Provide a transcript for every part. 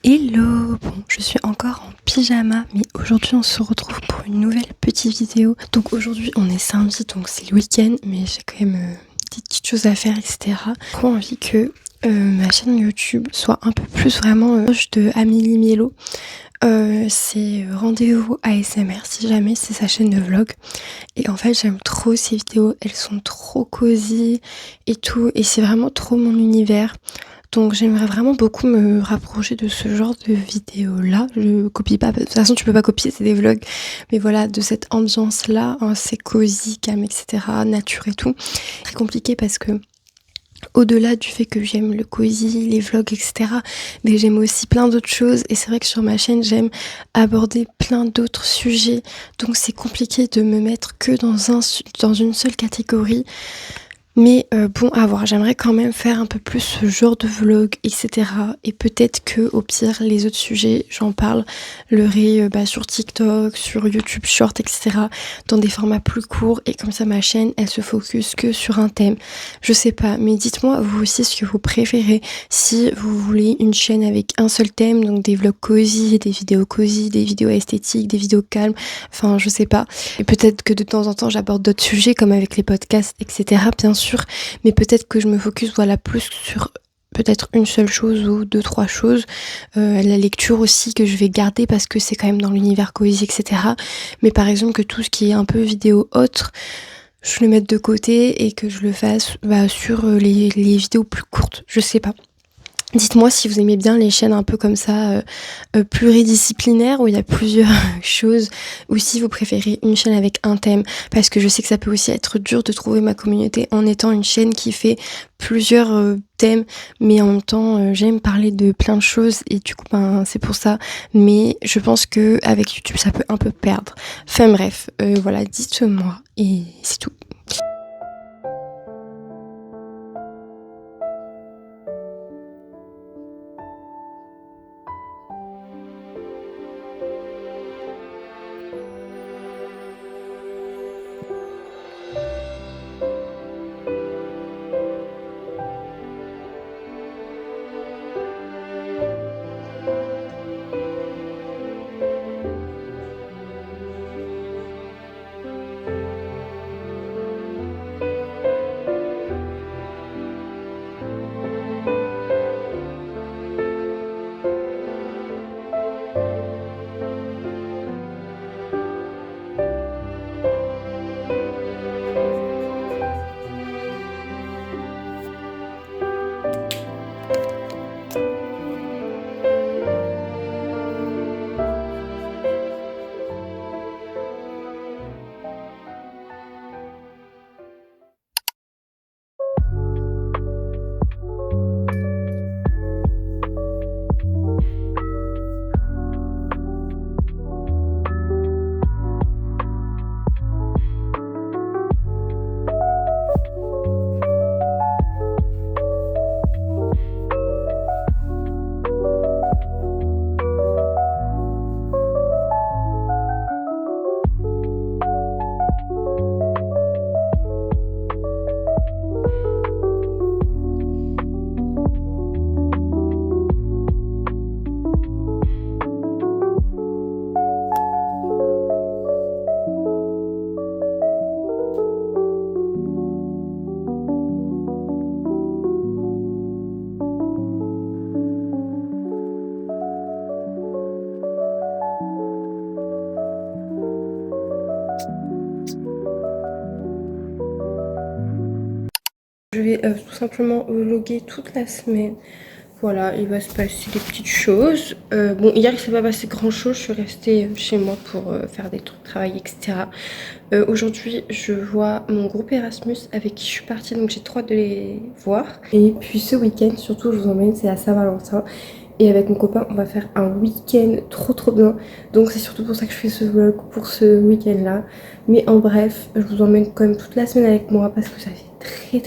Hello! Bon, je suis encore en pyjama, mais aujourd'hui on se retrouve pour une nouvelle petite vidéo. Donc aujourd'hui on est samedi, donc c'est le week-end, mais j'ai quand même des petites choses à faire, etc. J'ai trop envie que ma chaîne YouTube soit un peu plus vraiment proche de Amélie Mielo. C'est Rendez-vous ASMR, si jamais c'est sa chaîne de vlog. Et en fait j'aime trop ces vidéos, elles sont trop cosy et tout, et c'est vraiment trop mon univers. Donc j'aimerais vraiment beaucoup me rapprocher de ce genre de vidéos-là. Je copie pas, de toute façon tu peux pas copier, c'est des vlogs. Mais voilà, de cette ambiance-là, hein, c'est cosy, calme, etc., nature et tout. Très compliqué parce que au-delà du fait que j'aime le cosy, les vlogs, etc., mais j'aime aussi plein d'autres choses. Et c'est vrai que sur ma chaîne, j'aime aborder plein d'autres sujets. Donc c'est compliqué de me mettre que dans une seule catégorie. Mais bon, à voir, j'aimerais quand même faire un peu plus ce genre de vlog, etc. Et peut-être que au pire, les autres sujets, j'en parlerai sur TikTok, sur YouTube Short, etc. dans des formats plus courts. Et comme ça, ma chaîne, elle se focus que sur un thème. Je sais pas, mais dites-moi vous aussi ce que vous préférez. Si vous voulez une chaîne avec un seul thème, donc des vlogs cosy, des vidéos esthétiques, des vidéos calmes, enfin je sais pas. Et peut-être que de temps en temps, j'aborde d'autres sujets comme avec les podcasts, etc. bien sûr. Mais peut-être que je me focus plus sur peut-être une seule chose ou deux, trois choses. La lecture aussi que je vais garder parce que c'est quand même dans l'univers cosy, etc. Mais par exemple que tout ce qui est un peu vidéo autre, je le mette de côté et que je le fasse sur les vidéos plus courtes. Je sais pas. Dites-moi si vous aimez bien les chaînes un peu comme ça, pluridisciplinaires, où il y a plusieurs choses, ou si vous préférez une chaîne avec un thème, parce que je sais que ça peut aussi être dur de trouver ma communauté en étant une chaîne qui fait plusieurs thèmes, mais en même temps j'aime parler de plein de choses et du coup c'est pour ça. Mais je pense que avec YouTube ça peut un peu perdre. Enfin bref, voilà, dites-moi et c'est tout. Je vais tout simplement vlogger toute la semaine. Voilà, il va se passer des petites choses. Bon, hier, il ne s'est pas passé grand-chose. Je suis restée chez moi pour faire des trucs, travailler, etc. Aujourd'hui, je vois mon groupe Erasmus avec qui je suis partie. Donc, j'ai trop hâte de les voir. Et puis, ce week-end, surtout, je vous emmène, c'est à Saint-Valentin. Et avec mon copain, on va faire un week-end trop bien. Donc, c'est surtout pour ça que je fais ce vlog pour ce week-end-là. Mais en bref, je vous emmène quand même toute la semaine avec moi parce que ça fait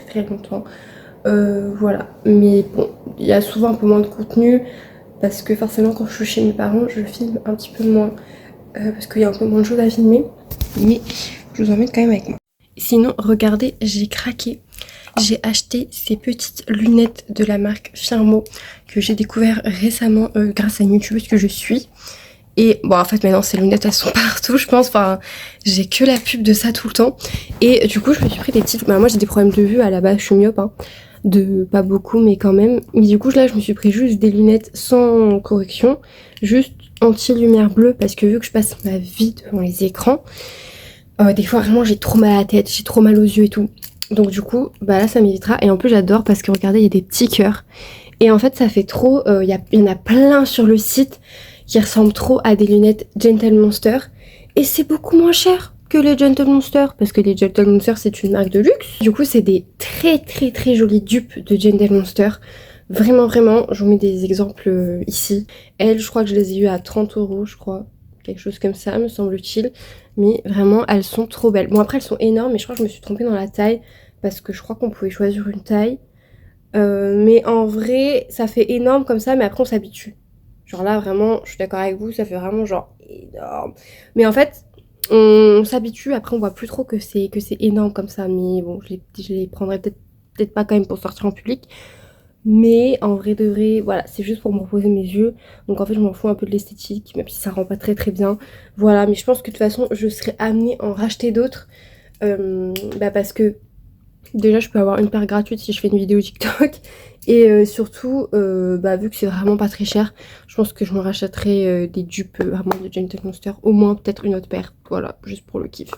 très longtemps. Voilà, mais bon, il y a souvent un peu moins de contenu parce que forcément quand je suis chez mes parents je filme un petit peu moins parce qu'il y a un peu moins de choses à filmer, mais je vous emmène quand même avec moi. Sinon regardez, j'ai craqué, J'ai acheté ces petites lunettes de la marque Firmo que j'ai découvert récemment grâce à une youtubeuse que je suis. Et bon, en fait, maintenant, ces lunettes, elles sont partout, je pense. Enfin, j'ai que la pub de ça tout le temps. Et du coup, je me suis pris des petites... Bah, moi, j'ai des problèmes de vue. À la base, je suis myope, hein. De pas beaucoup, mais quand même. Mais du coup, là, je me suis pris juste des lunettes sans correction. Juste anti-lumière bleue. Parce que vu que je passe ma vie devant les écrans, des fois, vraiment, j'ai trop mal à la tête. J'ai trop mal aux yeux et tout. Donc du coup, bah là, ça m'évitera. Et en plus, j'adore parce que, regardez, il y a des petits cœurs. Et en fait, ça fait trop... Il y en a plein sur le site qui ressemblent trop à des lunettes Gentle Monster. Et c'est beaucoup moins cher que les Gentle Monster, parce que les Gentle Monster, c'est une marque de luxe. Du coup, c'est des très très très jolies dupes de Gentle Monster. Vraiment, vraiment, je vous mets des exemples ici. Elles, je crois que je les ai eues à 30 €, je crois. Quelque chose comme ça, me semble-t-il. Mais vraiment, elles sont trop belles. Bon, après, elles sont énormes, mais je crois que je me suis trompée dans la taille, parce que je crois qu'on pouvait choisir une taille. Mais en vrai, ça fait énorme comme ça, mais après, on s'habitue. Genre là, vraiment, je suis d'accord avec vous, ça fait vraiment genre énorme. Mais en fait, on s'habitue, après on voit plus trop que c'est énorme comme ça. Mais bon, je les prendrais peut-être pas quand même pour sortir en public. Mais en vrai de vrai, voilà, c'est juste pour me reposer mes yeux. Donc en fait, je m'en fous un peu de l'esthétique, même si ça rend pas très très bien. Voilà, mais je pense que de toute façon, je serais amenée à en racheter d'autres. Parce que déjà, je peux avoir une paire gratuite si je fais une vidéo TikTok. Et surtout, vu que c'est vraiment pas très cher, je pense que je me rachèterai des dupes vraiment de Gentle Monster. Au moins, peut-être une autre paire. Voilà, juste pour le kiff.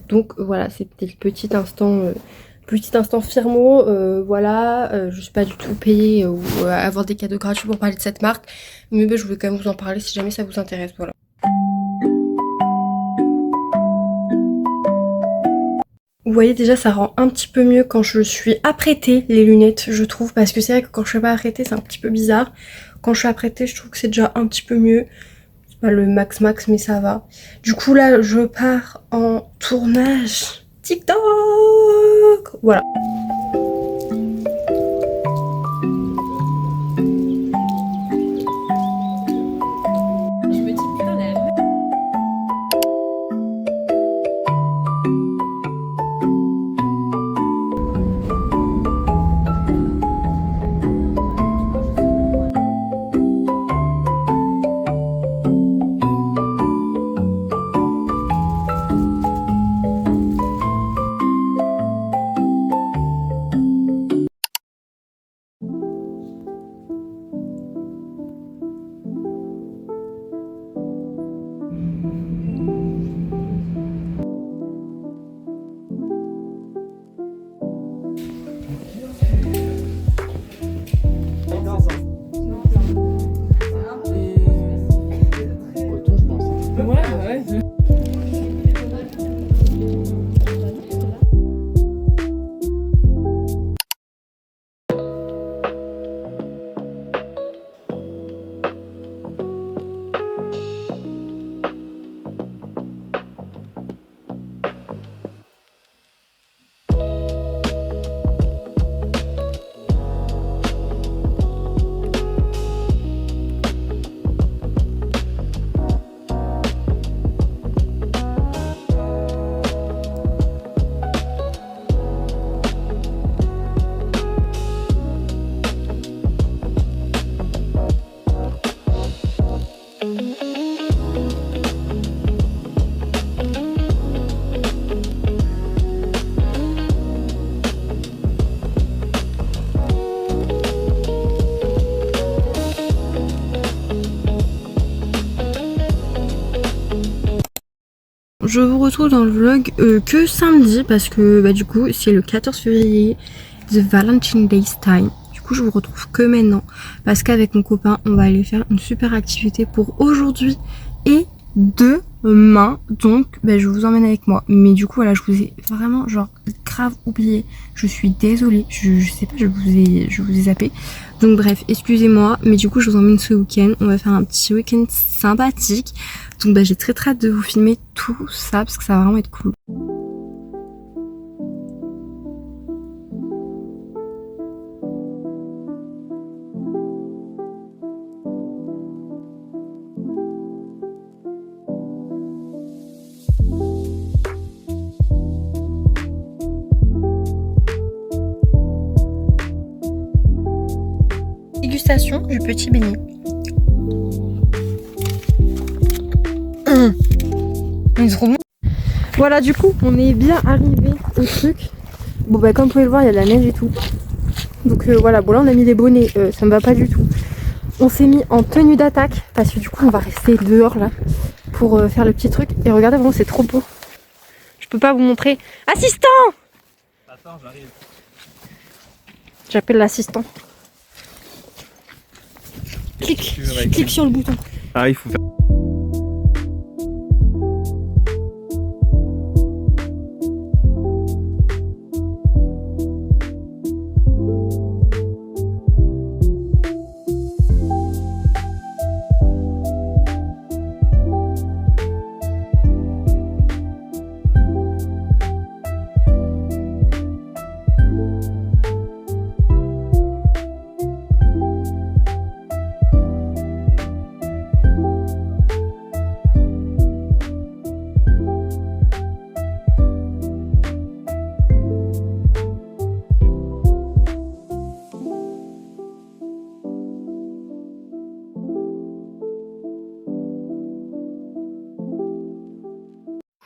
Donc voilà, c'était le petit instant Firmo. Voilà, je suis pas du tout payée ou avoir des cadeaux gratuits pour parler de cette marque. Mais je voulais quand même vous en parler si jamais ça vous intéresse. Voilà. Vous voyez déjà ça rend un petit peu mieux quand je suis apprêtée les lunettes je trouve, parce que c'est vrai que quand je suis pas apprêtée c'est un petit peu bizarre. Quand je suis apprêtée je trouve que c'est déjà un petit peu mieux. C'est pas le max mais ça va. Du coup là je pars en tournage TikTok. Voilà. Je vous retrouve dans le vlog que samedi parce que du coup c'est le 14 février, The Valentine's Day Time. Du coup je vous retrouve que maintenant parce qu'avec mon copain on va aller faire une super activité pour aujourd'hui et demain. Donc je vous emmène avec moi. Mais du coup voilà, je vous ai vraiment genre grave oublié. Je suis désolée, je sais pas, je vous ai zappé. Donc bref, excusez-moi, mais du coup je vous emmène ce week-end. On va faire un petit week-end sympathique. Donc j'ai très hâte de vous filmer tout ça parce que ça va vraiment être cool. dégustation du petit beignet. Il est trop bon. Voilà, du coup, on est bien arrivé au truc. Bon, bah, comme vous pouvez le voir, il y a de la neige et tout. Donc voilà, bon là on a mis les bonnets, ça me va pas du tout. On s'est mis en tenue d'attaque parce que du coup on va rester dehors là pour faire le petit truc. Et regardez vraiment c'est trop beau. Je peux pas vous montrer. Assistant! Attends, j'arrive. J'appelle l'assistant. Clique sur le bouton. Ah, il faut faire.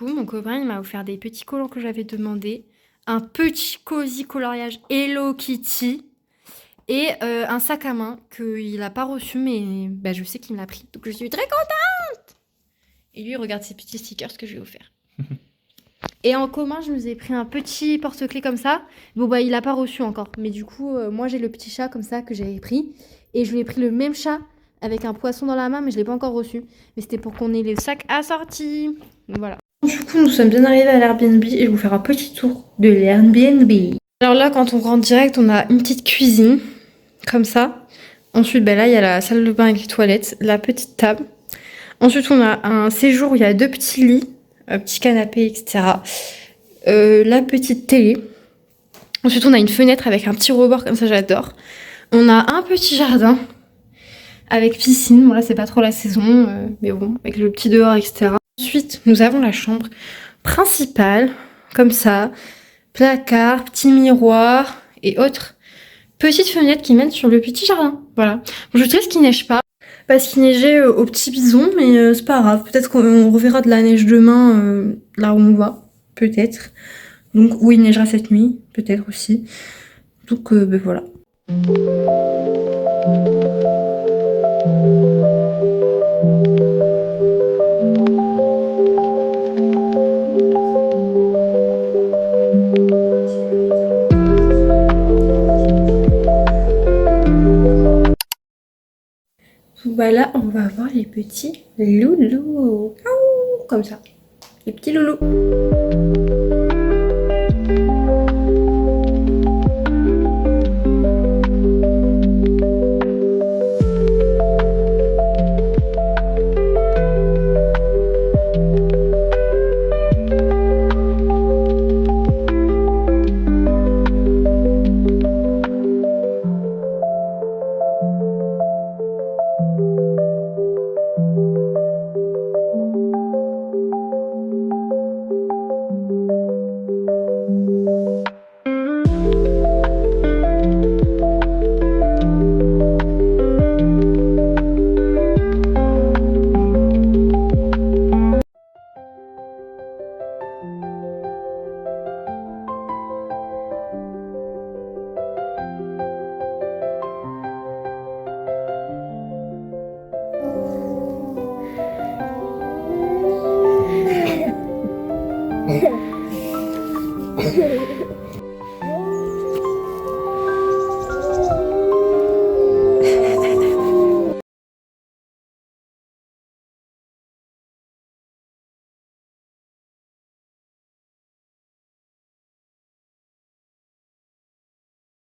Mon copain il m'a offert des petits collants que j'avais demandé, un petit cosy coloriage Hello Kitty et un sac à main qu'il a pas reçu mais bah, je sais qu'il me l'a pris donc je suis très contente. Et lui regarde ces petits stickers que je lui ai offert. Et en commun je nous ai pris un petit porte-clés comme ça. Bon bah il a pas reçu encore mais du coup moi j'ai le petit chat comme ça que j'avais pris et je lui ai pris le même chat avec un poisson dans la main mais je l'ai pas encore reçu. Mais c'était pour qu'on ait les sacs assortis. Donc voilà. Du coup, nous sommes bien arrivés à l'Airbnb et je vais vous faire un petit tour de l'Airbnb. Alors là, quand on rentre direct, on a une petite cuisine, comme ça. Ensuite, ben là, il y a la salle de bain avec les toilettes, la petite table. Ensuite, on a un séjour où il y a 2 petits lits, un petit canapé, etc. La petite télé. Ensuite, on a une fenêtre avec un petit rebord, comme ça, j'adore. On a un petit jardin avec piscine. Bon, là, c'est pas trop la saison, mais bon, avec le petit dehors, etc. Ensuite, nous avons la chambre principale, comme ça, placard, petit miroir et autres petites fenêtres qui mènent sur le petit jardin. Voilà. Bon, je triste qu'il neige pas, parce qu'il neigeait au petit bison, mais c'est pas grave. Peut-être qu'on reverra de la neige demain, là où on va, peut-être. Donc, oui, il neigera cette nuit, peut-être aussi. Donc, ben voilà. Voilà, on va voir les petits loulous. Comme ça, les petits loulous.